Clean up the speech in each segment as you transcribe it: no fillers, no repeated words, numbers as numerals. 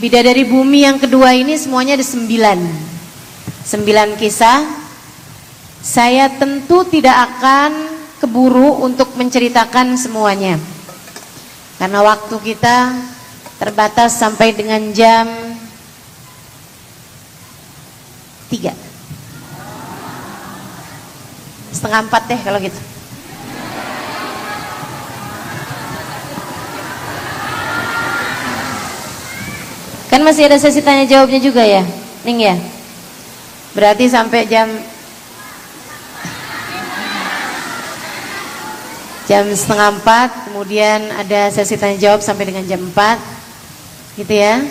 Bidadari Bumi yang kedua ini semuanya ada 9 kisah. Saya tentu tidak akan keburu untuk menceritakan semuanya, karena waktu kita terbatas sampai dengan jam 3, setengah 4 deh kalau gitu. Kan masih ada sesi tanya jawabnya juga ya, Ning ya. Berarti sampai jam setengah 4, kemudian ada sesi tanya jawab sampai dengan jam 4, gitu ya.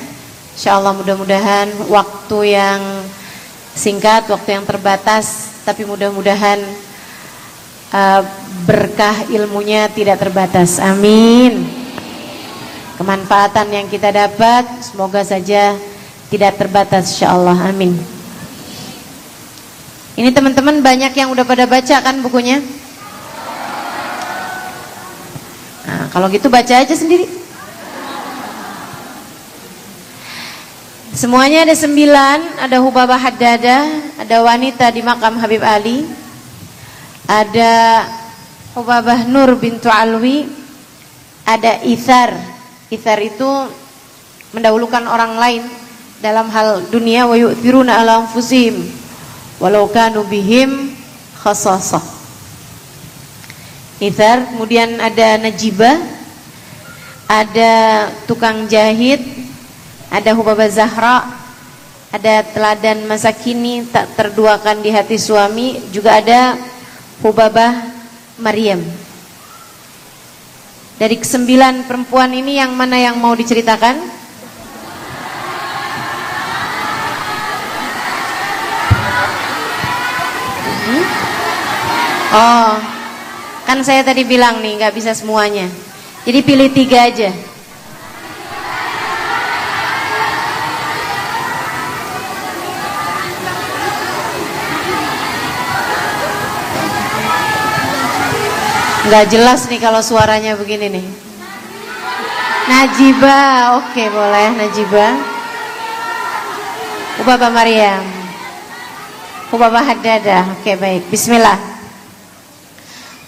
Insyaallah mudah-mudahan waktu yang singkat, waktu yang terbatas, tapi mudah-mudahan berkah ilmunya tidak terbatas. Amin. Kemanfaatan yang kita dapat semoga saja tidak terbatas insyaallah. Amin. Ini teman-teman banyak yang udah pada baca kan bukunya? Nah, kalau gitu baca aja sendiri. Semuanya ada 9. Ada Hubabah Haddadah, ada wanita di makam Habib Ali, ada Hubabah Nur bintu Alwi, ada Ithar. Ithar itu mendahulukan orang lain dalam hal dunia. Wa yu'thiruna ala anfusihim walau kanu bihim khassasah. Ithar. Kemudian ada Najibah, ada tukang jahit, ada Hubabah Zahra, ada teladan masa kini tak terduakan di hati suami, juga ada Hubabah Maryam. Dari 9 perempuan ini yang mana yang mau diceritakan? Oh, kan saya tadi bilang nih nggak bisa semuanya. Jadi pilih 3 aja. Nggak jelas nih kalau suaranya begini nih. Najibah, oke boleh Najibah. Hubabah Maryam, Hubabah Haddadah, oke baik. Bismillah.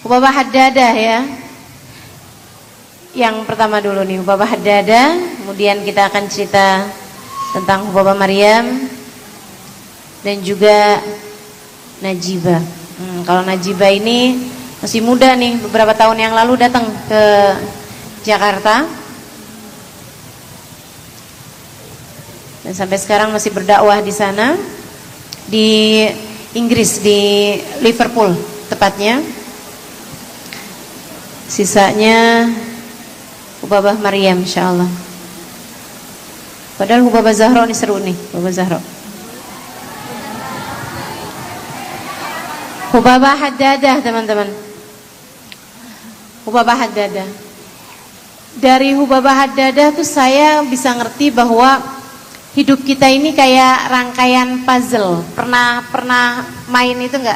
Hubabah Haddadah ya. Yang pertama dulu nih Hubabah Haddadah, kemudian kita akan cerita tentang Hubabah Maryam dan juga Najibah. Kalau Najibah ini masih muda nih, beberapa tahun yang lalu datang ke Jakarta dan sampai sekarang masih berdakwah di sana, di Inggris, di Liverpool tepatnya. Sisanya Hubabah Maryam insyaallah. Padahal Hubabah Zahra ini seru nih, Hubabah Zahra. Hubabah Haddadah teman-teman. Hubabah Haddadah. Dari Hubabah Haddadah tuh saya bisa ngerti bahwa hidup kita ini kayak rangkaian puzzle. Pernah main itu enggak?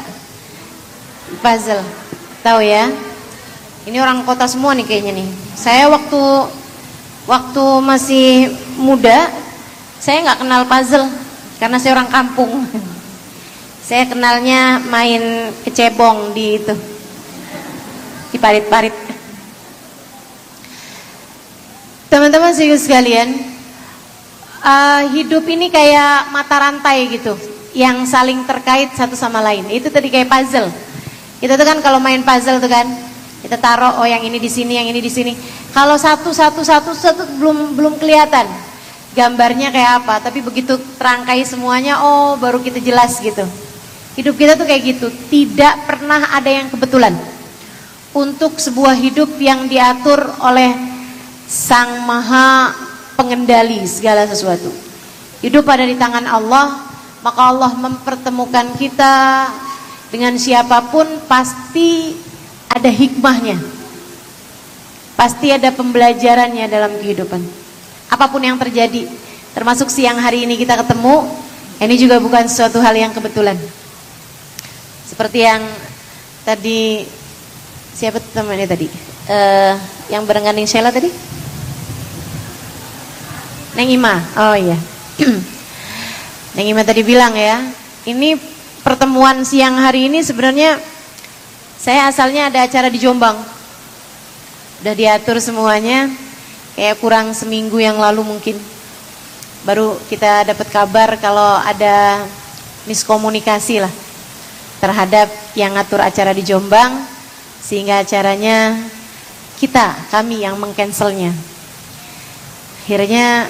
Puzzle. Tahu ya? Ini orang kota semua nih kayaknya nih. Saya waktu masih muda, saya nggak kenal puzzle karena saya orang kampung. Saya kenalnya main kecebong di itu, di parit-parit. Teman-teman sekalian, hidup ini kayak mata rantai gitu, yang saling terkait satu sama lain. Itu tadi kayak puzzle. Itu tuh kan kalau main puzzle tuh kan, kita taruh oh yang ini di sini, yang ini di sini. Kalau satu belum kelihatan gambarnya kayak apa, tapi begitu terangkai semuanya, oh baru kita jelas gitu. Hidup kita tuh kayak gitu, tidak pernah ada yang kebetulan. Untuk sebuah hidup yang diatur oleh Sang Maha Pengendali segala sesuatu. Hidup ada di tangan Allah, maka Allah mempertemukan kita dengan siapapun pasti ada hikmahnya. Pasti ada pembelajarannya dalam kehidupan. Apapun yang terjadi, termasuk siang hari ini kita ketemu, ini juga bukan suatu hal yang kebetulan. Seperti yang tadi, siapa temannya tadi? Yang berengganing Sheila tadi? Neng Ima. Oh iya. Neng Ima tadi bilang ya, ini pertemuan siang hari ini sebenarnya saya asalnya ada acara di Jombang. Udah diatur semuanya, kayak kurang seminggu yang lalu mungkin. Baru kita dapat kabar kalau ada miskomunikasi lah terhadap yang ngatur acara di Jombang, sehingga acaranya kami yang mengcancelnya. Akhirnya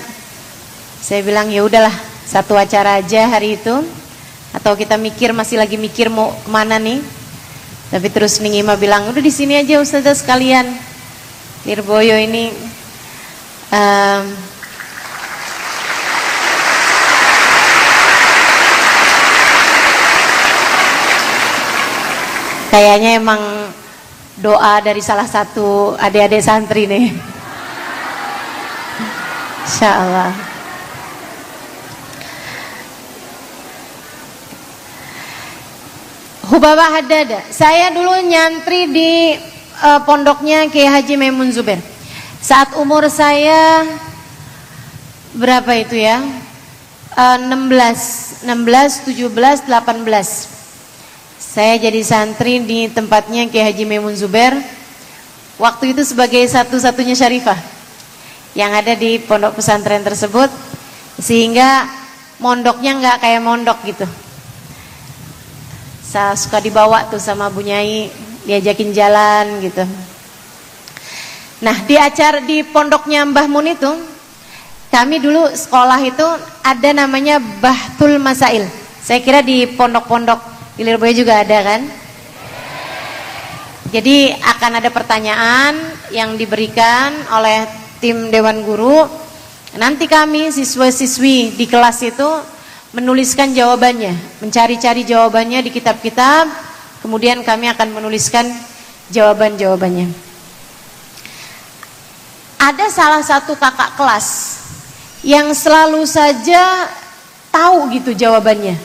saya bilang ya udahlah, satu acara aja hari itu, atau kita masih lagi mikir mau kemana nih. Tapi terus Ning Ima bilang udah di sini aja Ustazah sekalian. Lirboyo ini kayaknya emang doa dari salah satu adik-adik santri nih. Insya Allah. Hubabah Haddada. Saya dulu nyantri di pondoknya Kiai Haji Maimun Zubair. Saat umur saya berapa itu ya? 16, 17, 18. Saya jadi santri di tempatnya Kiai Haji Maimun Zubair. Waktu itu sebagai satu-satunya syarifah yang ada di pondok pesantren tersebut, sehingga mondoknya nggak kayak mondok gitu. Saya suka dibawa tuh sama Bu Nyai, diajakin jalan gitu. Nah, di acara di pondoknya Mbah Mun itu, kami dulu sekolah itu ada namanya Bahtul Masail. Saya kira di pondok-pondok di Lirboyo juga ada kan? Jadi akan ada pertanyaan yang diberikan oleh tim Dewan Guru. Nanti kami siswa-siswi di kelas itu menuliskan jawabannya, mencari-cari jawabannya di kitab-kitab, kemudian kami akan menuliskan jawaban-jawabannya. Ada salah satu kakak kelas yang selalu saja tahu gitu jawabannya,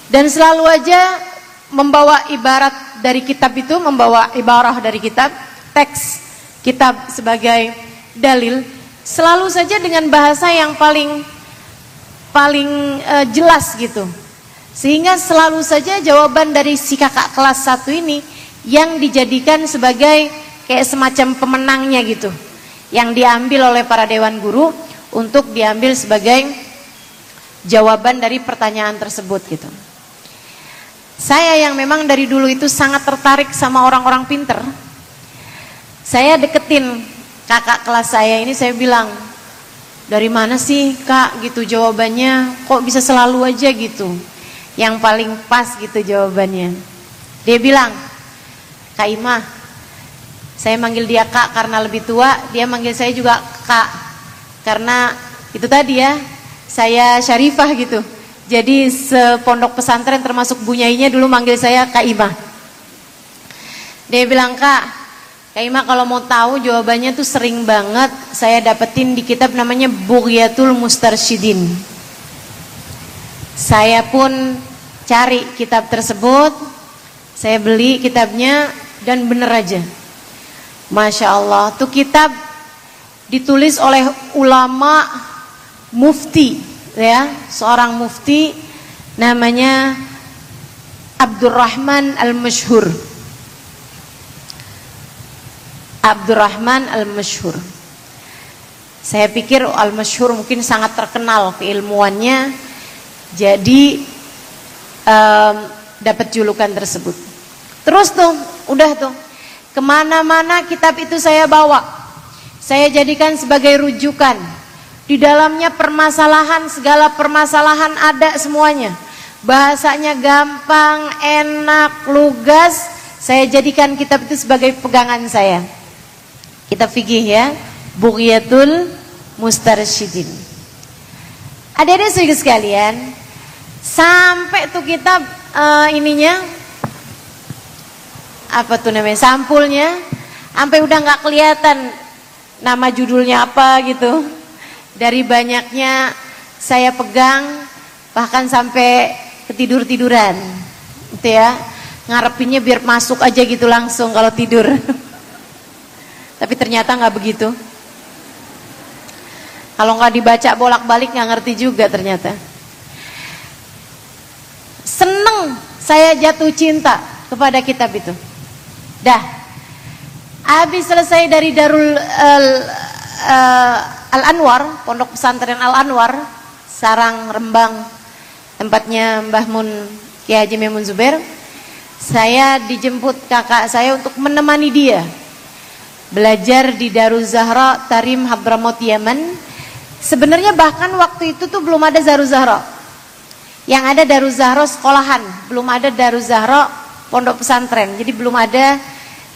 dan selalu aja membawa ibarat dari kitab itu, membawa ibarah dari kitab, teks kitab sebagai dalil, selalu saja dengan bahasa yang paling jelas gitu, sehingga selalu saja jawaban dari si kakak kelas 1 ini yang dijadikan sebagai kayak semacam pemenangnya gitu, yang diambil oleh para dewan guru untuk diambil sebagai jawaban dari pertanyaan tersebut gitu. Saya yang memang dari dulu itu sangat tertarik sama orang-orang pinter, saya deketin kakak kelas saya ini, saya bilang, dari mana sih kak gitu jawabannya, kok bisa selalu aja gitu yang paling pas gitu jawabannya. Dia bilang, Kak Ima, saya manggil dia kak karena lebih tua, dia manggil saya juga kak karena itu tadi ya, saya syarifah gitu. Jadi sepondok pesantren termasuk Bu Nyainya dulu manggil saya Kak Ima. Dia bilang, Kak Ima kalau mau tahu jawabannya tuh sering banget saya dapetin di kitab namanya Bughyatul Mustarsyidin. Saya pun cari kitab tersebut, saya beli kitabnya, dan bener aja, Masya Allah, tuh kitab ditulis oleh ulama mufti ya, seorang mufti namanya Abdurrahman Al-Masyhur. Abdurrahman Al-Masyhur. Saya pikir Al-Masyhur mungkin sangat terkenal keilmuannya, jadi dapat julukan tersebut. Terus tuh, udah tuh, kemana-mana kitab itu saya bawa, saya jadikan sebagai rujukan. Di dalamnya permasalahan, segala permasalahan ada semuanya. Bahasanya gampang, enak, lugas. Saya jadikan kitab itu sebagai pegangan saya. Kitab fikih ya, Bughyatul Mustarsyidin. Adik-adik sedikit sekalian, sampai tuh kitab ininya, apa tuh namanya, sampulnya, sampai udah nggak kelihatan nama judulnya apa gitu. Dari banyaknya saya pegang, bahkan sampai ketidur-tiduran, gitu ya, ngarepinnya biar masuk aja gitu langsung kalau tidur. Tapi ternyata nggak begitu. Kalau nggak dibaca bolak-balik nggak ngerti juga ternyata. Seneng saya jatuh cinta kepada kitab itu. Dah, habis selesai dari Darul Al-Anwar, pondok pesantren Al-Anwar, Sarang Rembang, tempatnya Mbah Mun Kiai Haji Maimun Zubair. Saya dijemput kakak saya untuk menemani dia belajar di Darul Zahra Tarim Hadramaut Yaman. Sebenarnya bahkan waktu itu tuh belum ada Darul Zahra. Yang ada Darul Zahra sekolahan, belum ada Darul Zahra pondok pesantren. Jadi belum ada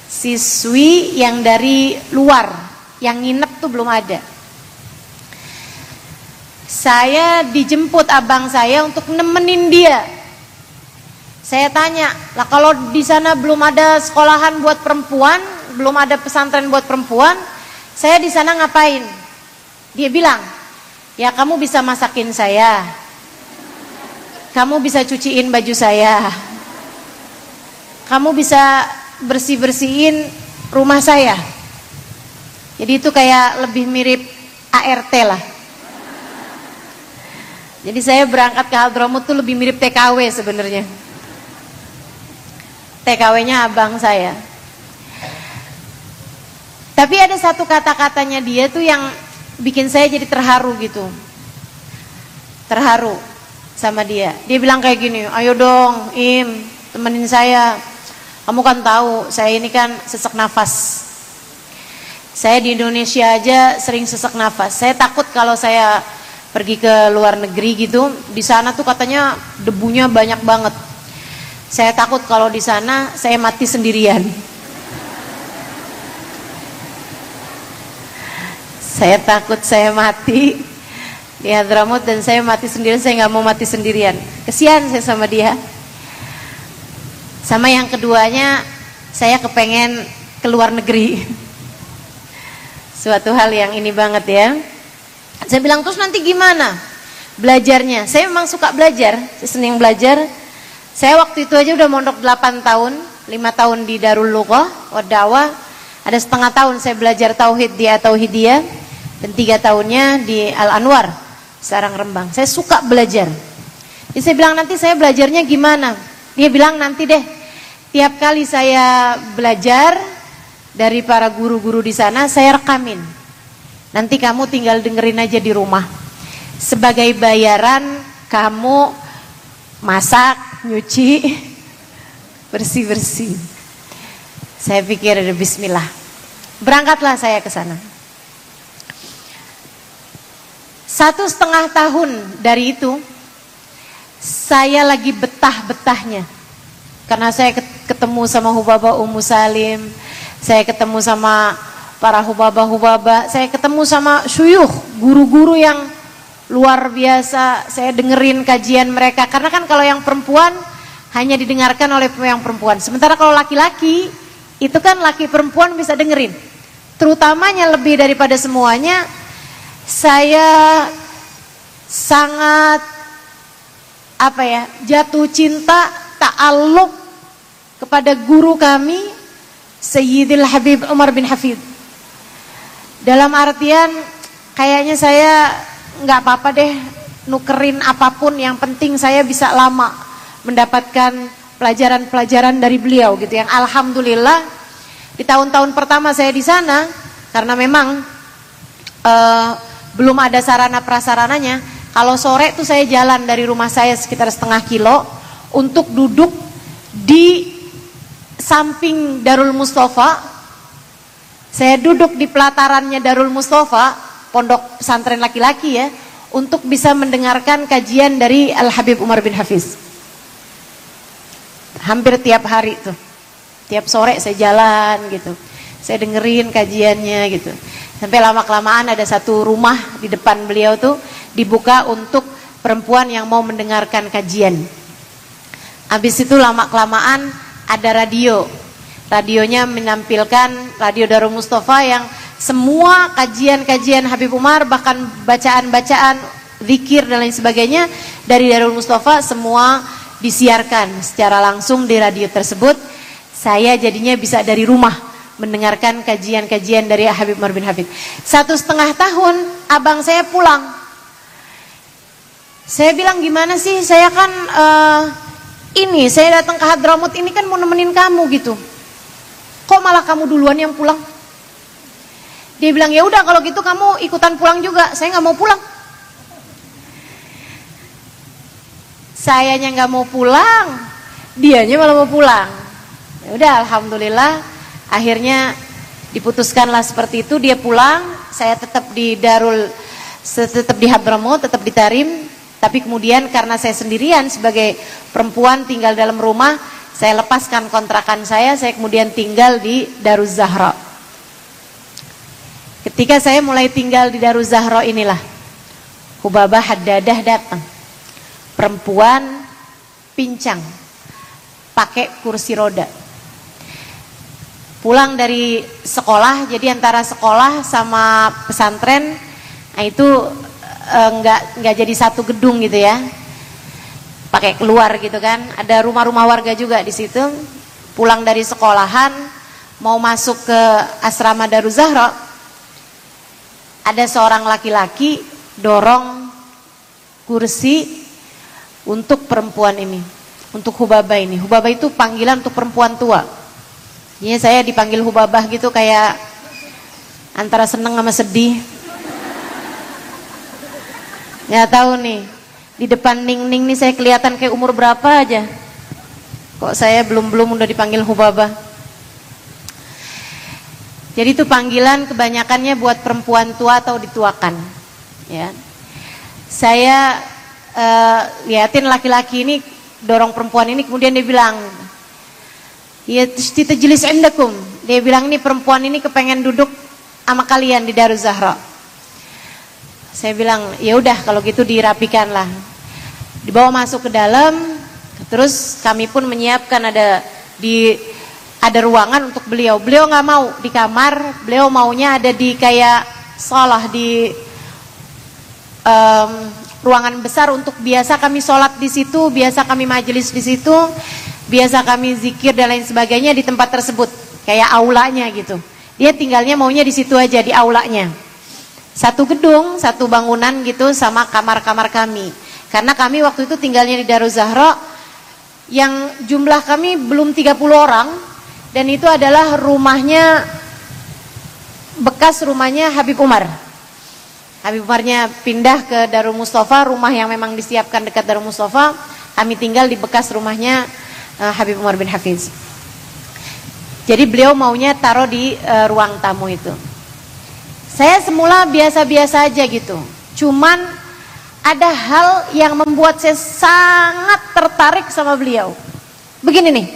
siswi yang dari luar, yang nginep tuh belum ada. Saya dijemput abang saya untuk nemenin dia. Saya tanya, lah kalau di sana belum ada sekolahan buat perempuan, belum ada pesantren buat perempuan, saya di sana ngapain? Dia bilang, ya kamu bisa masakin saya, kamu bisa cuciin baju saya, kamu bisa bersih-bersihin rumah saya. Jadi itu kayak lebih mirip ART lah. Jadi saya berangkat ke Hadramaut tuh lebih mirip TKW sebenarnya. TKW-nya abang saya. Tapi ada satu kata-katanya dia tuh yang bikin saya jadi terharu gitu. Terharu sama dia. Dia bilang kayak gini, ayo dong Im, temenin saya. Kamu kan tahu saya ini kan sesak nafas. Saya di Indonesia aja sering sesak nafas. Saya takut kalau saya pergi ke luar negeri gitu, di sana tuh katanya debunya banyak banget. Saya takut kalau di sana saya mati sendirian. Saya takut saya mati di Hadramaut dan saya mati sendirian, saya nggak mau mati sendirian. Kesian saya sama dia. Sama yang keduanya, saya kepengen ke luar negeri. Suatu hal yang ini banget ya. Saya bilang, terus nanti gimana belajarnya? Saya memang suka belajar, saya senang belajar. Saya waktu itu aja udah mondok 8 tahun, 5 tahun di Darul Lughah wa Da'wah. Ada setengah tahun saya belajar tauhid di At-Tauhidiyah dan 3 tahunnya di Al-Anwar, Sarang Rembang. Saya suka belajar. Jadi saya bilang, nanti saya belajarnya gimana? Dia bilang, nanti deh tiap kali saya belajar dari para guru-guru di sana, saya rekamin. Nanti kamu tinggal dengerin aja di rumah. Sebagai bayaran kamu masak, nyuci, bersih-bersih. Saya pikir ada bismillah. Berangkatlah saya ke sana. 1,5 tahun dari itu saya lagi betah-betahnya. Karena saya ketemu sama Hubaba Ummu Salim, saya ketemu sama para hubaba-hubaba, saya ketemu sama syuyukh, guru-guru yang luar biasa. Saya dengerin kajian mereka, karena kan kalau yang perempuan hanya didengarkan oleh yang perempuan. Sementara kalau laki-laki, itu kan laki perempuan bisa dengerin. Terutamanya lebih daripada semuanya, saya sangat jatuh cinta, ta'alluq kepada guru kami, Sayyidil Habib Umar bin Hafid. Dalam artian kayaknya saya nggak apa-apa deh nukerin apapun, yang penting saya bisa lama mendapatkan pelajaran-pelajaran dari beliau gitu. Yang alhamdulillah di tahun-tahun pertama saya di sana, karena memang belum ada sarana prasarananya. Kalau sore tuh saya jalan dari rumah saya sekitar setengah kilo untuk duduk di samping Darul Mustafa. Saya duduk di pelatarannya Darul Mustafa, pondok pesantren laki-laki ya, untuk bisa mendengarkan kajian dari Al Habib Umar bin Hafiz. Hampir tiap hari tuh, tiap sore saya jalan gitu, saya dengerin kajiannya gitu. Sampai lama-kelamaan ada satu rumah di depan beliau tuh dibuka untuk perempuan yang mau mendengarkan kajian. Habis itu lama-kelamaan ada radio. Radionya menampilkan radio Darul Mustafa yang semua kajian-kajian Habib Umar, bahkan bacaan-bacaan, zikir dan lain sebagainya dari Darul Mustafa semua disiarkan secara langsung di radio tersebut. Saya jadinya bisa dari rumah mendengarkan kajian-kajian dari Habib Umar bin Hafid. 1,5 tahun abang saya pulang. Saya bilang, gimana sih, saya kan saya datang ke Hadramaut ini kan mau nemenin kamu gitu. Kok malah kamu duluan yang pulang? Dia bilang, ya udah kalau gitu kamu ikutan pulang juga. Saya nggak mau pulang. Sayanya nggak mau pulang, dianya malah mau pulang. Ya udah, alhamdulillah akhirnya diputuskanlah seperti itu. Dia pulang, saya tetap di tetap di Hadramaut, tetap di Tarim. Tapi kemudian karena saya sendirian sebagai perempuan tinggal dalam rumah, saya lepaskan kontrakan saya kemudian tinggal di Daruz Zahra. Ketika saya mulai tinggal di Daruz Zahra inilah Hubabah Haddadah datang. Perempuan pincang, pakai kursi roda. Pulang dari sekolah, jadi antara sekolah sama pesantren, nah itu nggak jadi satu gedung gitu ya, pakai keluar gitu kan. Ada rumah-rumah warga juga di situ. Pulang dari sekolahan mau masuk ke asrama Daruz Zahra, ada seorang laki-laki dorong kursi untuk perempuan ini, untuk Hubabah ini. Hubabah itu panggilan untuk perempuan tua. Ini saya dipanggil Hubabah gitu kayak antara seneng sama sedih. Nggak tahu nih, di depan Ning-Ning nih saya kelihatan kayak umur berapa aja. Kok saya belum udah dipanggil Hubabah. Jadi itu panggilan kebanyakannya buat perempuan tua atau dituakan. Ya. Saya liatin laki-laki ini dorong perempuan ini, kemudian dia bilang, ya tajlis indakum. Dia bilang, ini perempuan ini kepengen duduk sama kalian di Daruz Zahra. Saya bilang, ya udah kalau gitu dirapikan lah. Dibawa masuk ke dalam, terus kami pun menyiapkan ada ruangan untuk beliau. Beliau nggak mau di kamar, beliau maunya ada di kayak shalah di ruangan besar untuk biasa kami sholat di situ, biasa kami majelis di situ, biasa kami zikir dan lain sebagainya di tempat tersebut, kayak aulanya gitu. Dia tinggalnya maunya di situ aja, di aulanya. Satu gedung, satu bangunan gitu sama kamar-kamar kami. Karena kami waktu itu tinggalnya di Daruz Zahra yang jumlah kami belum 30 orang, dan itu adalah rumahnya, bekas rumahnya Habib Umar. Habib Umarnya pindah ke Darul Mustafa, rumah yang memang disiapkan dekat Darul Mustafa. Kami tinggal di bekas rumahnya Habib Umar bin Hafiz. Jadi beliau maunya taruh di ruang tamu itu. Saya semula biasa-biasa aja gitu. Cuman ada hal yang membuat saya sangat tertarik sama beliau. Begini nih.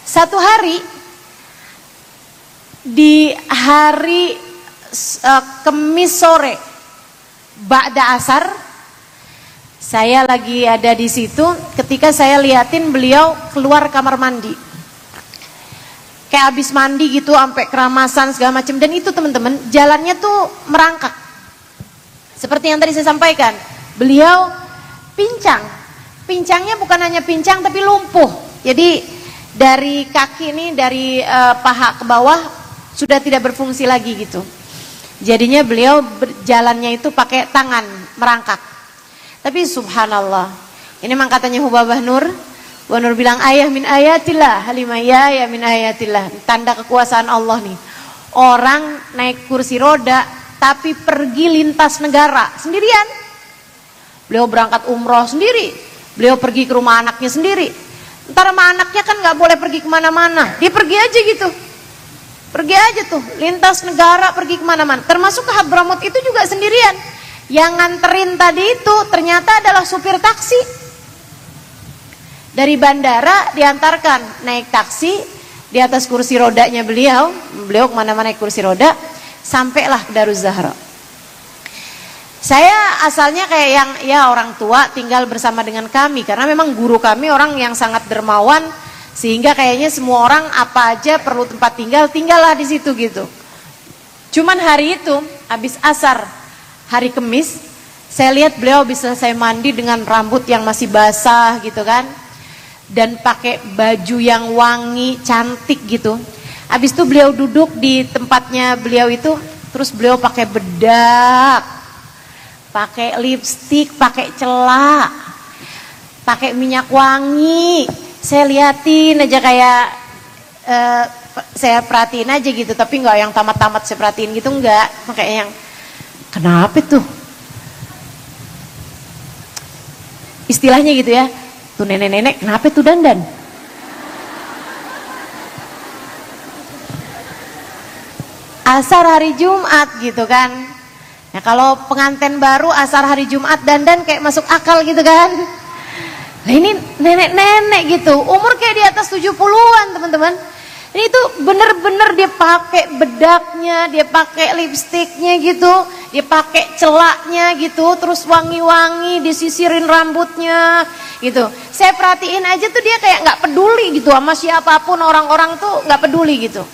Satu hari di hari Kemis sore ba'da asar, saya lagi ada di situ ketika saya liatin beliau keluar kamar mandi. Kayak habis mandi gitu sampai keramasan segala macam, dan itu teman-teman jalannya tuh merangkak. Seperti yang tadi saya sampaikan, beliau pincang. Pincangnya bukan hanya pincang tapi lumpuh. Jadi dari kaki ini, dari paha ke bawah sudah tidak berfungsi lagi gitu. Jadinya beliau jalannya itu pakai tangan merangkak. Tapi subhanallah, ini memang katanya Hubabah Nur. Nur bilang, ayah min ayatillah, halimah ya min ayatillah. Tanda kekuasaan Allah nih. Orang naik kursi roda tapi pergi lintas negara sendirian. Beliau berangkat umroh sendiri, beliau pergi ke rumah anaknya sendiri. Ntar sama anaknya kan gak boleh pergi kemana-mana, dia pergi aja gitu. Pergi aja tuh, lintas negara, pergi kemana-mana. Termasuk ke Hadramaut itu juga sendirian. Yang nganterin tadi itu ternyata adalah supir taksi. Dari bandara diantarkan naik taksi, di atas kursi rodanya beliau kemana-mana naik kursi roda, sampailah ke Daruz Zahra. Saya asalnya kayak yang ya orang tua tinggal bersama dengan kami, karena memang guru kami orang yang sangat dermawan, sehingga kayaknya semua orang apa aja perlu tempat tinggallah di situ gitu. Cuman hari itu habis asar, hari Kemis, saya lihat beliau bisa selesai mandi dengan rambut yang masih basah gitu kan, dan pakai baju yang wangi cantik gitu. Habis itu beliau duduk di tempatnya beliau itu, terus beliau pakai bedak, pakai lipstik, pakai celak, pakai minyak wangi. Saya liatin aja kayak saya perhatiin aja gitu, tapi nggak yang tamat-tamat saya perhatiin gitu, nggak. Kayak yang kenapa tuh? Istilahnya gitu ya, tuh nenek-nenek kenapa tuh dandan? Asar hari Jumat gitu kan. Nah kalau pengantin baru asar hari Jumat dandan kayak masuk akal gitu kan. Nah ini nenek-nenek gitu, umur kayak di atas 70-an teman-teman. Ini tuh bener-bener dia pakai bedaknya, dia pakai lipstiknya gitu, dia pakai celaknya gitu, terus wangi-wangi, disisirin rambutnya gitu. Saya perhatiin aja tuh dia kayak nggak peduli gitu sama siapapun, orang-orang tuh nggak peduli gitu.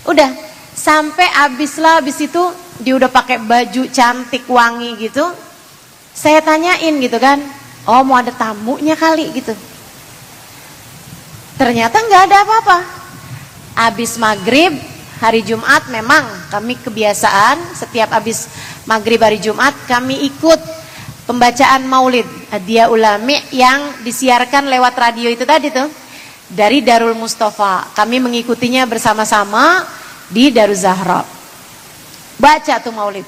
Udah sampai habis itu dia udah pakai baju cantik wangi gitu. Saya tanyain gitu kan, oh mau ada tamunya kali gitu. Ternyata nggak ada apa-apa. Habis maghrib hari Jumat memang kami kebiasaan setiap habis maghrib hari Jumat kami ikut pembacaan maulid Hadiah Ulami yang disiarkan lewat radio itu tadi tuh dari Darul Mustafa. Kami mengikutinya bersama-sama di Darul Zahra. Baca tuh maulid.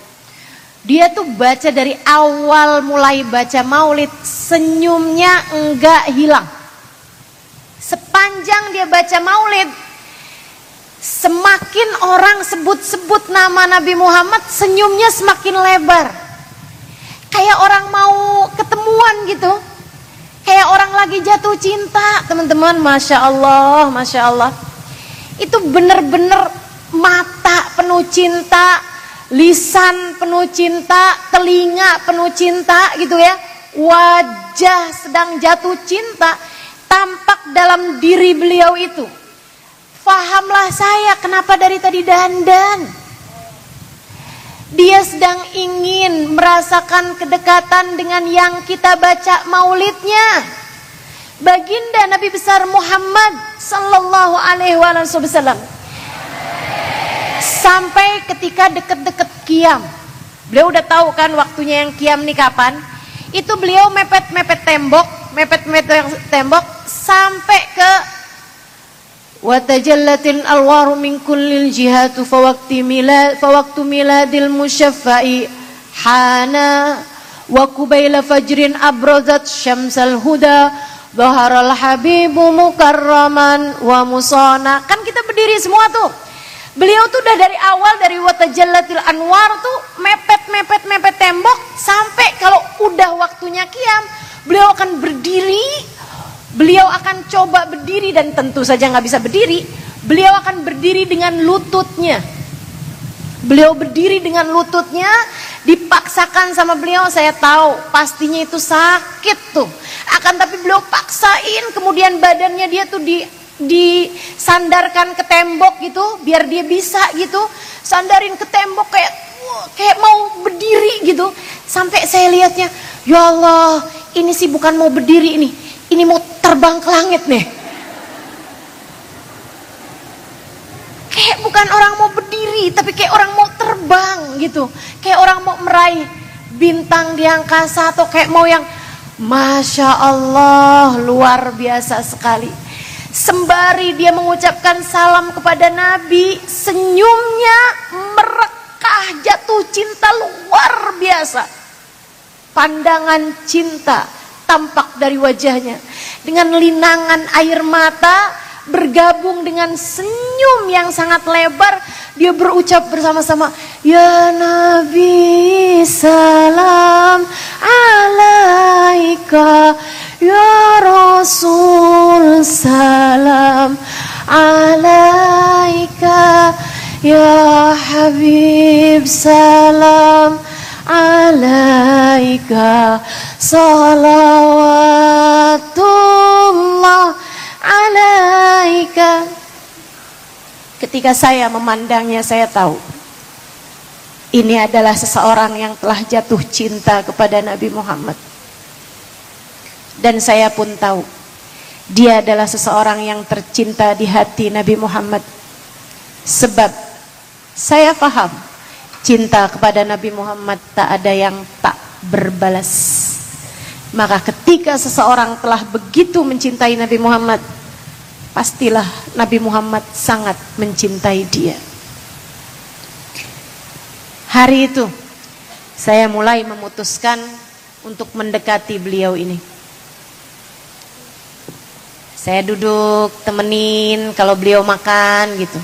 Dia tuh baca dari awal mulai baca maulid, senyumnya enggak hilang. Sepanjang dia baca maulid, semakin orang sebut-sebut nama Nabi Muhammad, senyumnya semakin lebar. Kayak orang mau ketemuan gitu. Kayak orang lagi jatuh cinta, teman-teman. Masya Allah, Masya Allah. Itu bener-bener mata penuh cinta, lisan penuh cinta, telinga penuh cinta gitu ya. Wajah sedang jatuh cinta tampak dalam diri beliau itu. Fahamlah saya kenapa dari tadi dandan. Dia sedang ingin merasakan kedekatan dengan yang kita baca maulidnya. Baginda Nabi besar Muhammad sallallahu alaihi wasallam. Sampai ketika deket-deket qiyam. Beliau udah tahu kan waktunya yang qiyam nih kapan. Itu beliau mepet-mepet tembok sampai ke watajallatil alwaru min kullil jihatu fawaqtu miladil musyaffa'i hana wa kubaila fajrin abrazat syamsal huda dhaharal habibu mukarraman wa musana. Kan kita berdiri semua tuh. Beliau tuh udah dari awal dari watajallatil anwar tuh mepet tembok sampai kalau udah waktunya qiyam beliau akan berdiri, beliau akan coba berdiri dan tentu saja nggak bisa berdiri. Beliau akan berdiri dengan lututnya. Beliau berdiri dengan lututnya, dipaksakan sama beliau. Saya tahu pastinya itu sakit tuh. Akan tapi beliau paksain, kemudian badannya dia tuh disandarkan ke tembok gitu, biar dia bisa gitu, sandarin ke tembok kayak mau berdiri gitu. Sampai saya lihatnya, ya Allah, ini sih bukan mau berdiri ini mau terbang ke langit nih. Kayak bukan orang mau berdiri, tapi kayak orang mau terbang gitu. Kayak orang mau meraih bintang di angkasa atau kayak mau yang Masya Allah, luar biasa sekali. Sembari dia mengucapkan salam kepada Nabi, senyumnya merekah, jatuh cinta luar biasa. Pandangan cinta tampak dari wajahnya. Dengan linangan air mata bergabung dengan senyum yang sangat lebar, dia berucap bersama-sama, Ya Nabi salam alaika, Ya Rasul salam alaika, Ya Habib salam alaika, salawatullah alaika. Ketika saya memandangnya, saya tahu ini adalah seseorang yang telah jatuh cinta kepada Nabi Muhammad. Dan saya pun tahu Dia adalah seseorang yang tercinta di hati Nabi Muhammad. Sebab saya paham cinta kepada Nabi Muhammad tak ada yang tak berbalas. Maka ketika seseorang telah begitu mencintai Nabi Muhammad, pastilah Nabi Muhammad sangat mencintai dia. Hari itu saya mulai memutuskan untuk mendekati beliau ini. Saya duduk temenin kalau beliau makan gitu.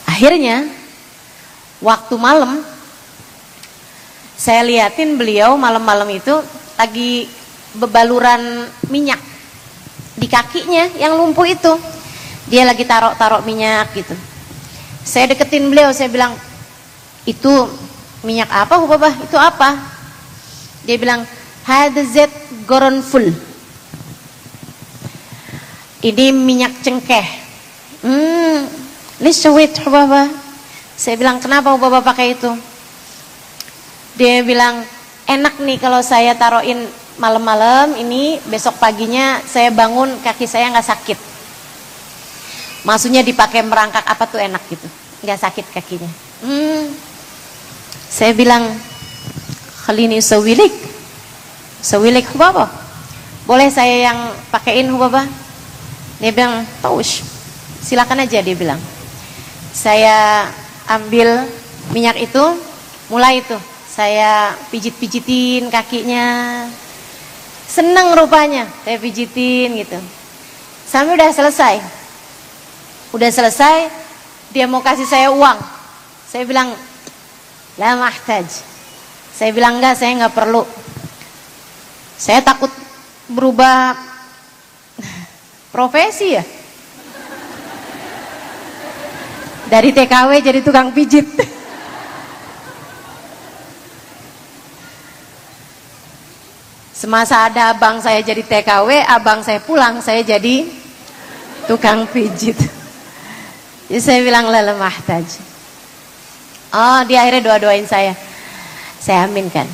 Akhirnya waktu malam saya liatin beliau malam-malam itu lagi bebaluran minyak di kakinya yang lumpuh itu. Dia lagi taruh minyak gitu. Saya deketin beliau, saya bilang, "Itu minyak apa, Babah? Itu apa?" Dia bilang, "Hadzat goronful." Ini minyak cengkeh. Lisawit Babah. Saya bilang, "Kenapa Babah pakai itu?" Dia bilang, "Enak nih kalau saya taruhin malam-malam ini, besok paginya saya bangun kaki saya nggak sakit." Maksudnya dipakai merangkak apa tuh enak gitu, nggak sakit kakinya. Saya bilang, "Khalini sawilik Babah. Boleh saya yang pakein Babah?" Dia bilang, "Taush, silakan aja." Dia bilang. Saya ambil minyak itu, mulai itu saya pijit-pijitin kakinya. Seneng rupanya, saya pijitin gitu. Sampai udah selesai, dia mau kasih saya uang. Saya bilang, "La mahtaj." Saya bilang, "Enggak, saya enggak perlu. Saya takut berubah profesi ya. Dari TKW jadi tukang pijit." Semasa ada abang saya jadi TKW, abang saya pulang, saya jadi tukang pijit. Jadi saya bilang, "La mahtaj." Oh, dia akhirnya doa-doain saya. Saya aminkan.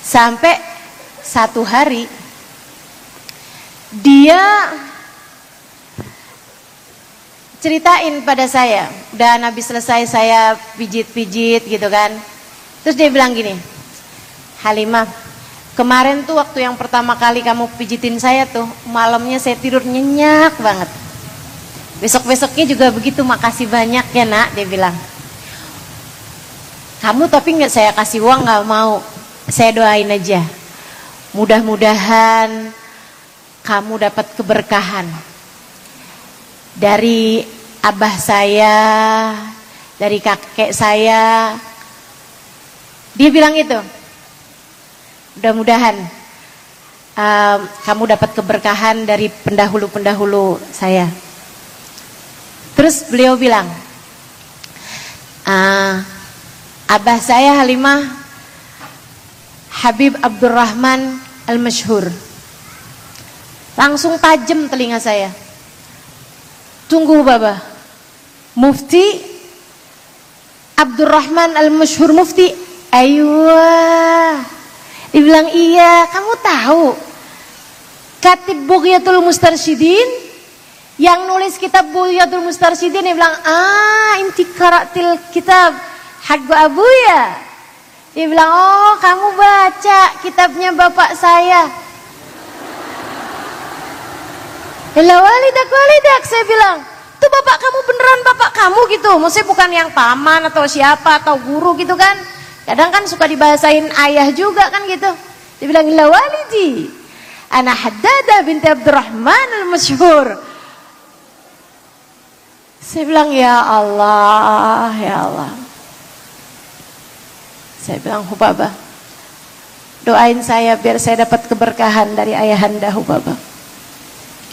Sampai satu hari dia ceritain pada saya, udah habis selesai saya pijit-pijit gitu kan. Terus dia bilang gini, "Halimah, kemarin tuh waktu yang pertama kali kamu pijitin saya tuh, malamnya saya tidur nyenyak banget. Besok-besoknya juga begitu, makasih banyak ya nak." Dia bilang, "Kamu tapi nggak saya kasih uang, nggak mau. Saya doain aja. Mudah-mudahan kamu dapat keberkahan dari abah saya, dari kakek saya." Dia bilang itu. Mudah-mudahan kamu dapat keberkahan dari pendahulu-pendahulu saya. Terus beliau bilang, abah saya Halimah Habib Abdurrahman Al-Masyhur. Langsung tajam telinga saya. "Tunggu Babah, Mufti Abdurrahman Al-Masyhur Mufti?" "Aywa." Dibilang, "Iya, kamu tahu Katib Bughyatul Mustarsyidin, yang nulis kitab Bughyatul Mustarsyidin?" Dia bilang, "Inti qara'til kitab haqqa abuya." Dia bilang, "Oh, kamu baca kitabnya bapak saya." "La walidak." Saya bilang, "Itu bapak kamu beneran bapak kamu gitu?" Maksudnya bukan yang paman atau siapa atau guru gitu kan. Kadang kan suka dibahasain ayah juga kan gitu. Dia bilang, "La walidi ana Haddada binti Abdurrahman Al-Masyhur." Saya bilang, "Ya Allah, ya Allah." Saya bilang, "Hubabah, doain saya biar saya dapat keberkahan dari ayahanda Hubabah.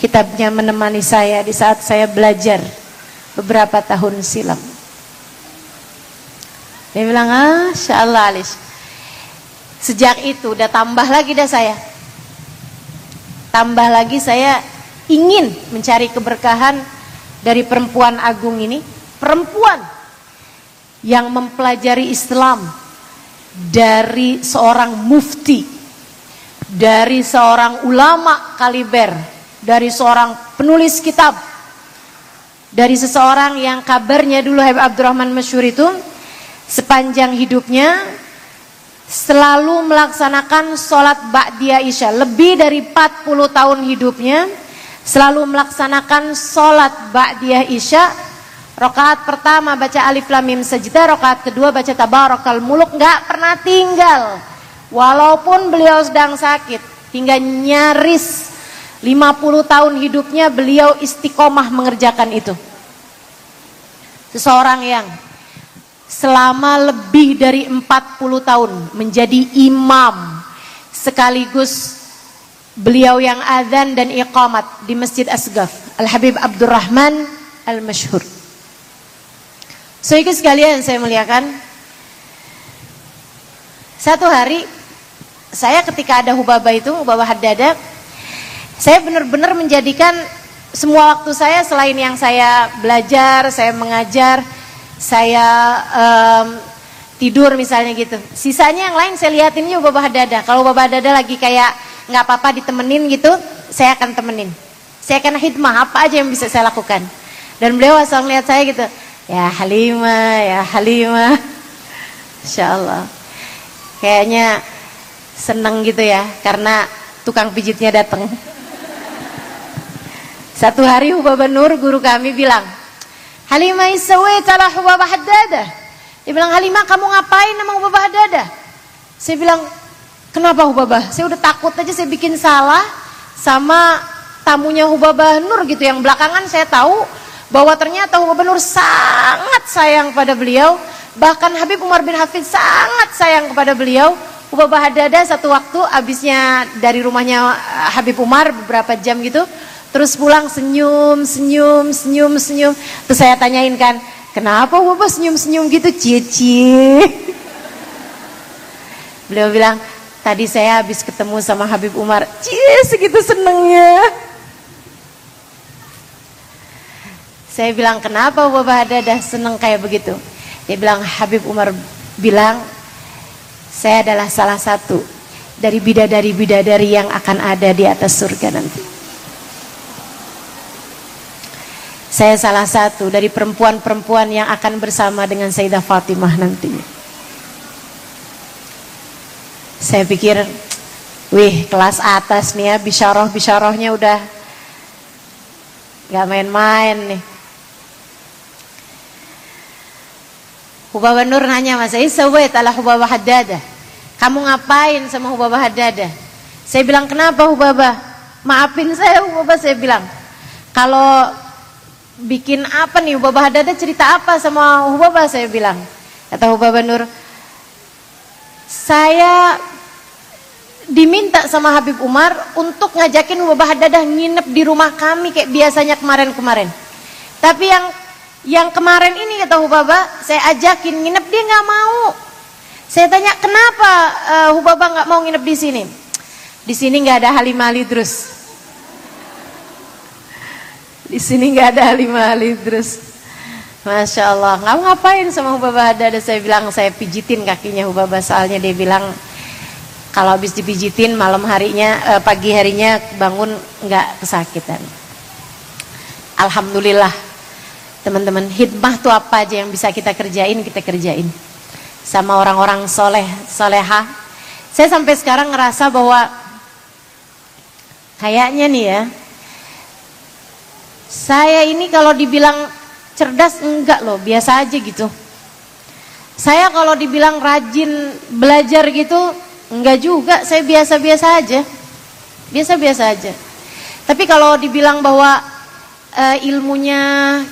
Kitabnya menemani saya di saat saya belajar beberapa tahun silam." Dia bilang, "Masya Allah Alis." Sejak itu udah tambah lagi dah saya. Tambah lagi saya ingin mencari keberkahan dari perempuan agung ini. Perempuan yang mempelajari Islam dari seorang mufti. dari seorang ulama kaliber, dari seorang penulis kitab, dari seseorang yang kabarnya dulu Habib Abdurrahman Masyhur itu sepanjang hidupnya selalu melaksanakan sholat ba'diyah isya. Lebih dari 40 tahun hidupnya selalu melaksanakan sholat ba'diyah isya. Rakaat pertama baca alif lam mim sajdah, rakaat kedua baca tabarakal muluk, nggak pernah tinggal. Walaupun beliau sedang sakit, hingga nyaris 50 tahun hidupnya beliau istiqomah mengerjakan itu. Seseorang yang selama lebih dari 40 tahun menjadi imam, sekaligus beliau yang adzan dan iqamat di Masjid Asghaf, Al-Habib Abdurrahman Al-Masyhur. Saudara sekalian saya muliakan, satu hari saya ketika ada hubabah itu, hubabah Haddadah, saya benar-benar menjadikan semua waktu saya selain yang saya belajar, saya mengajar, saya tidur misalnya gitu. Sisanya yang lain saya lihatin juga hubabah Haddadah. Kalau hubabah Haddadah lagi kayak nggak apa-apa ditemenin gitu, saya akan temenin. Saya akan khidmah apa aja yang bisa saya lakukan. Dan beliau asal ngeliat saya gitu, ya Halimah, ya Halimah. Insyaallah. Kayaknya seneng gitu ya, karena tukang pijitnya datang. Satu hari Hubabah Nur, guru kami bilang, Halimah isawait ala Hubabah Haddadah. Dia bilang, Halimah kamu ngapain sama Hubabah Haddadah? Saya bilang, kenapa Hubabah? Saya udah takut aja saya bikin salah sama tamunya Hubabah Nur gitu. Yang belakangan saya tahu bahwa ternyata Hubabah Nur sangat sayang pada beliau. Bahkan Habib Umar bin Hafidz sangat sayang kepada beliau. Hubabah Haddadah satu waktu abisnya dari rumahnya Habib Umar beberapa jam gitu, terus pulang senyum. Terus saya tanyain kan, kenapa Hubabah senyum-senyum gitu, cie-cie? Beliau bilang, tadi saya habis ketemu sama Habib Umar, cie segitu senengnya. Saya bilang, kenapa Hubabah Haddadah seneng kayak begitu? Dia bilang, Habib Umar bilang, saya adalah salah satu dari bidadari-bidadari yang akan ada di atas surga nanti. Saya salah satu dari perempuan-perempuan yang akan bersama dengan Sayyidah Fatimah nantinya. Saya pikir, wih kelas atas nih ya, bisyarah-bisyarahnya udah gak main-main nih. Hubabah Nur nanya sama saya, "Sawait ala Hubabah Haddadah. Kamu ngapain sama Hubabah Haddadah?" Saya bilang, "Kenapa Hubabah? Maafin saya Hubabah," saya bilang. "Kalau bikin apa nih Hubabah Haddadah, cerita apa sama Hubabah?" saya bilang. Kata Hubabah Nur, "Saya diminta sama Habib Umar untuk ngajakin Hubabah Haddadah nginep di rumah kami kayak biasanya kemarin-kemarin. Tapi yang kemarin ini," kata Hubabah, "saya ajakin nginep, dia nggak mau." Saya tanya, "Kenapa Hubabah nggak mau nginep di sini?" "Di sini nggak ada Halimah Al-Idrus." Di sini nggak ada Halimah Al-Idrus. Masya Allah. "Kamu ngapain sama Hubabah Haddadah?" Saya bilang, "Saya pijitin kakinya Hubabah." Soalnya dia bilang kalau habis dipijitin malam harinya, pagi harinya bangun nggak kesakitan. Alhamdulillah. Teman-teman, hikmah tuh apa aja yang bisa kita kerjain, kita kerjain sama orang-orang soleh, solehah. Saya sampai sekarang ngerasa bahwa kayaknya nih ya, saya ini kalau dibilang cerdas enggak loh, biasa aja gitu. Saya kalau dibilang rajin belajar gitu enggak juga, saya biasa-biasa aja. Biasa-biasa aja. Tapi kalau dibilang bahwa ilmunya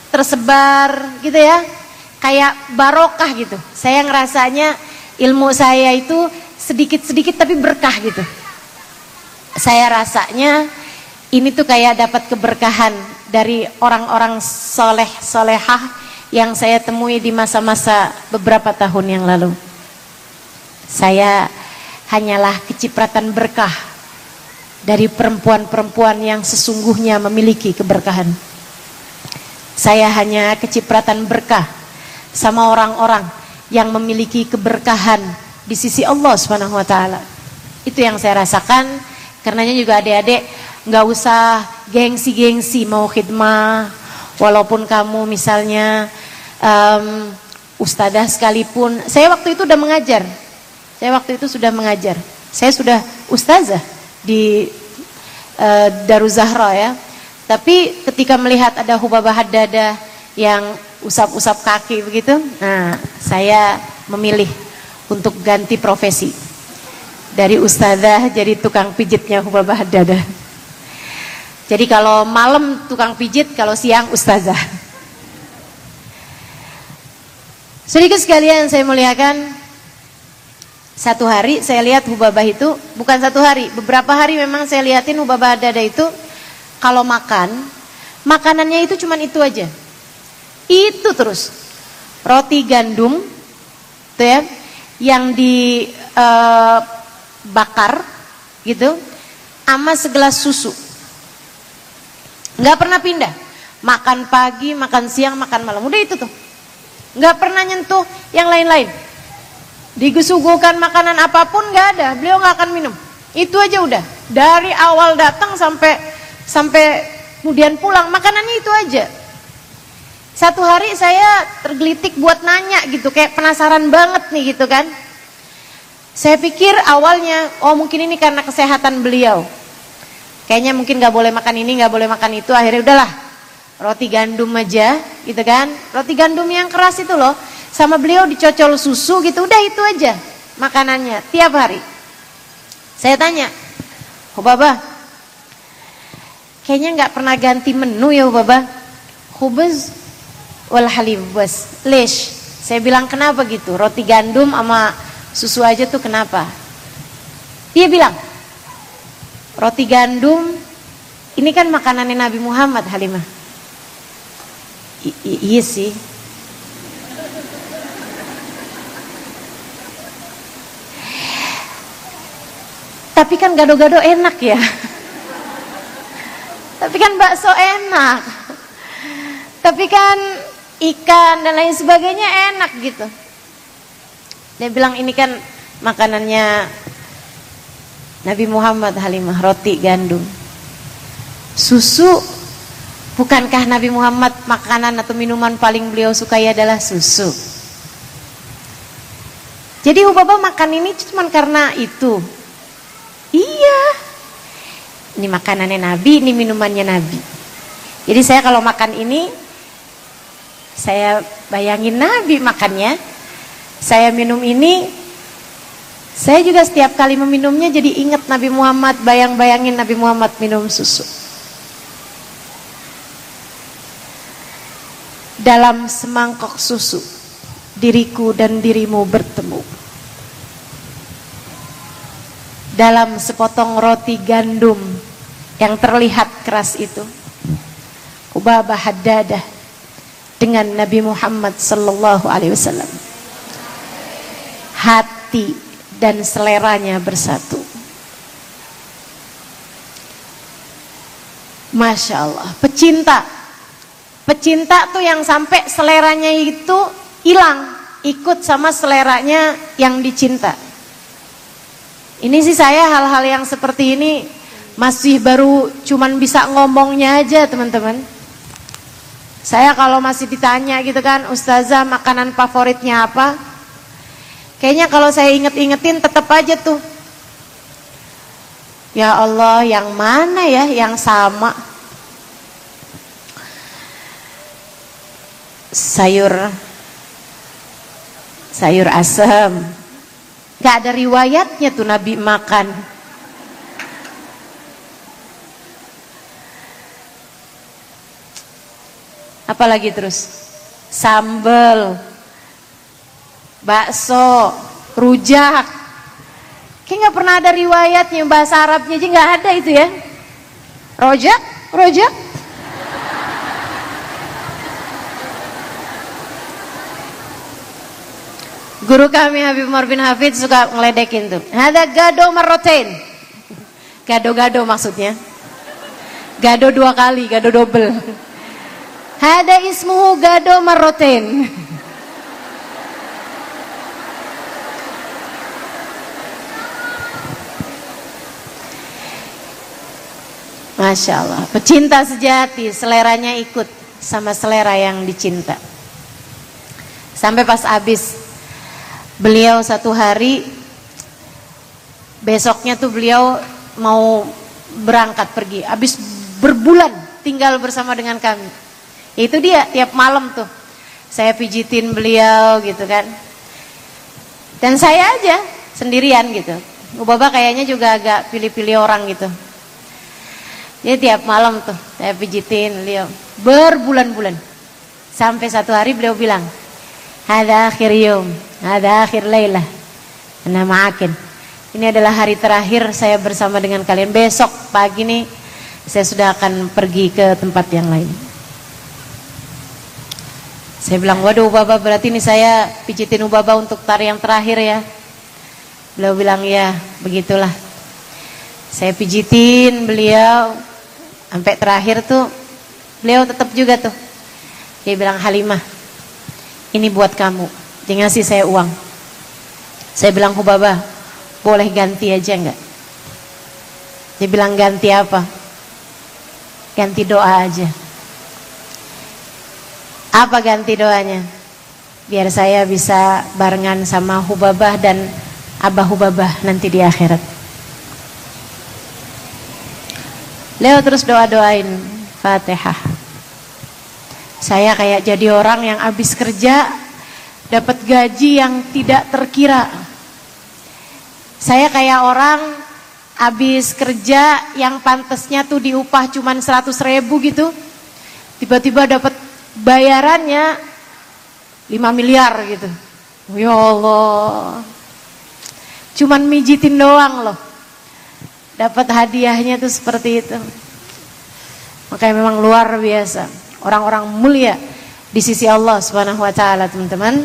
tersebar gitu ya, kayak barokah gitu. Saya ngerasanya ilmu saya itu sedikit-sedikit tapi berkah gitu. Saya rasanya ini tuh kayak dapat keberkahan dari orang-orang soleh solehah yang saya temui di masa-masa beberapa tahun yang lalu. Saya hanyalah kecipratan berkah dari perempuan-perempuan yang sesungguhnya memiliki keberkahan. Saya hanya kecipratan berkah sama orang-orang yang memiliki keberkahan di sisi Allah Subhanahu wa taala. Itu yang saya rasakan. Karenanya juga adik-adik nggak usah gengsi-gengsi mau khidmah, walaupun kamu misalnya ustadzah sekalipun. Saya waktu itu sudah mengajar. Saya sudah ustazah di Daruz Zahra ya. Tapi ketika melihat ada Hubabah Haddadah yang usap-usap kaki begitu, nah saya memilih untuk ganti profesi. Dari ustazah jadi tukang pijitnya Hubabah Haddadah. Jadi kalau malam tukang pijit, kalau siang ustazah. Sedikit sekalian saya muliakan, satu hari saya lihat Hubabah itu, bukan satu hari, beberapa hari memang saya lihatin Hubabah Haddadah itu kalau makan, makanannya itu cuman itu aja. Itu terus. Roti gandum tuh ya, yang dibakar gitu, sama segelas susu. Nggak pernah pindah. Makan pagi, makan siang, makan malam. Udah itu tuh. Nggak pernah nyentuh yang lain-lain. Digusuguhkan makanan apapun nggak ada. Beliau nggak akan minum. Itu aja udah. Dari awal datang sampai kemudian pulang, makanannya itu aja. Satu hari saya tergelitik buat nanya gitu, kayak penasaran banget nih gitu kan. Saya pikir awalnya, oh mungkin ini karena kesehatan beliau. Kayaknya mungkin gak boleh makan ini, gak boleh makan itu. Akhirnya udahlah, roti gandum aja gitu kan. Roti gandum yang keras itu loh, sama beliau dicocol susu gitu, udah itu aja makanannya tiap hari. Saya tanya, Hubabah, kayaknya gak pernah ganti menu ya Hubabah. Khubaz wal halib bas, lesh. Saya bilang kenapa gitu, roti gandum sama susu aja tuh kenapa? Dia bilang, roti gandum ini kan makanannya Nabi Muhammad, Halimah. Iya sih. Tapi kan gado-gado enak ya. Tapi kan bakso enak. Tapi kan ikan dan lain sebagainya enak gitu. Dia bilang ini kan makanannya Nabi Muhammad, Halimah, roti gandum. Susu, bukankah Nabi Muhammad makanan atau minuman paling beliau sukai adalah susu? Jadi Hubabah makan ini cuma karena itu. Iya. Ini makanannya Nabi, ini minumannya Nabi. Jadi saya kalau makan ini, saya bayangin Nabi makannya. Saya minum ini, saya juga setiap kali meminumnya jadi ingat Nabi Muhammad, bayang-bayangin Nabi Muhammad minum susu. Dalam semangkok susu, diriku dan dirimu bertemu. Dalam sepotong roti gandum yang terlihat keras itu, Hubabah Haddadah dengan Nabi Muhammad sallallahu alaihi wasallam. Hati dan seleranya bersatu. Masya Allah, pecinta tuh yang sampai seleranya itu hilang, ikut sama seleranya yang dicinta. Ini sih saya hal-hal yang seperti ini masih baru cuman bisa ngomongnya aja teman-teman. Saya kalau masih ditanya gitu kan, Ustazah makanan favoritnya apa? Kayaknya kalau saya inget-ingetin tetap aja tuh. Ya Allah, yang mana ya yang sama? Sayur asam. Gak ada riwayatnya tuh Nabi makan. Apalagi terus? Sambal, bakso, rujak. Kayak gak pernah ada riwayatnya, bahasa Arabnya aja gak ada itu ya. Rojak. Guru kami Habib Umar bin Hafidz suka ngeledekin tuh. Ada gado marrotain. Gado-gado maksudnya. Gado 2 kali, gado double. Ada ismuhu gado marrotain. Masya Allah, pecinta sejati, seleranya ikut sama selera yang dicinta. Sampai pas habis, beliau satu hari, besoknya tuh beliau mau berangkat pergi, habis berbulan tinggal bersama dengan kami. Itu dia, tiap malam tuh saya pijitin beliau gitu kan. Dan saya aja sendirian gitu. Ubaba kayaknya juga agak pilih-pilih orang gitu. Jadi tiap malam tuh saya pijitin beliau berbulan-bulan. Sampai satu hari beliau bilang, "Hada akhir yom, hada akhir laylah, ana ma'akin." Ini adalah hari terakhir saya bersama dengan kalian. Besok pagi nih saya sudah akan pergi ke tempat yang lain. Saya bilang, "Waduh Ubaba, berarti ini saya pijitin Ubaba untuk tari yang terakhir ya?" Beliau bilang, "Ya, begitulah." Saya pijitin beliau sampai terakhir tuh beliau tetap juga tuh. Dia bilang, "Halimah, ini buat kamu." Dia ngasih saya uang. Saya bilang, "Ubaba, boleh ganti aja enggak?" Dia bilang, "Ganti apa?" "Ganti doa aja." "Apa ganti doanya?" "Biar saya bisa barengan sama Hubabah dan Abah Hubabah nanti di akhirat." Leo terus doa-doain Fatihah. Saya kayak jadi orang yang habis kerja dapat gaji yang tidak terkira. Saya kayak orang habis kerja yang pantasnya tuh diupah cuman 100.000 gitu, tiba-tiba dapat bayarannya 5 miliar gitu. Ya Allah, cuman mijitin doang loh, dapat hadiahnya tuh seperti itu. Makanya memang luar biasa orang-orang mulia di sisi Allah Subhanahu wa taala, teman-teman.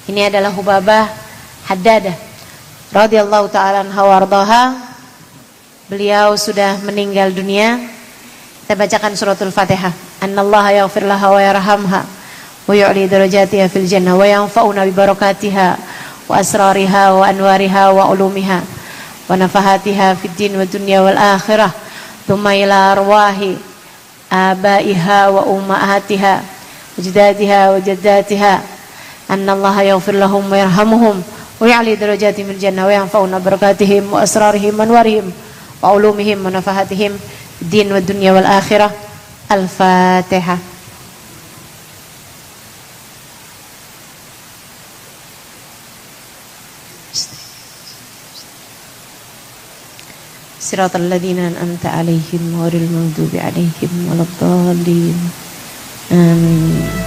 Ini adalah Hubabah Haddadah radhiyallahu taala anha wardaha. Beliau sudah meninggal dunia. Kita bacakan suratul Fatihah. Annallaha yaghfir laha wa yarhamha wa yu'li darajatiha fil jannah wa yanfa'una bi barakatiha wa asrariha wa anwariha wa ulumiha wa nafahatiha fid din wa dunya wal akhirah. Thumma ila arwahi abaiha wa ummahatiha wajdadiha wa jaddatiha annallaha yaghfir lahum wa yarhamuhum wa ya'li darajatihim fil jannah wa yanfa'una barakatihim wa asrarihim wa anwarihim wa ulumihim wa nafahatihim fid din wa dunya wal akhirah. Al-Fatihah. Siratal ladzina an'amta 'alaihim ghairil maghdubi 'alaihim waladdallin. Amin.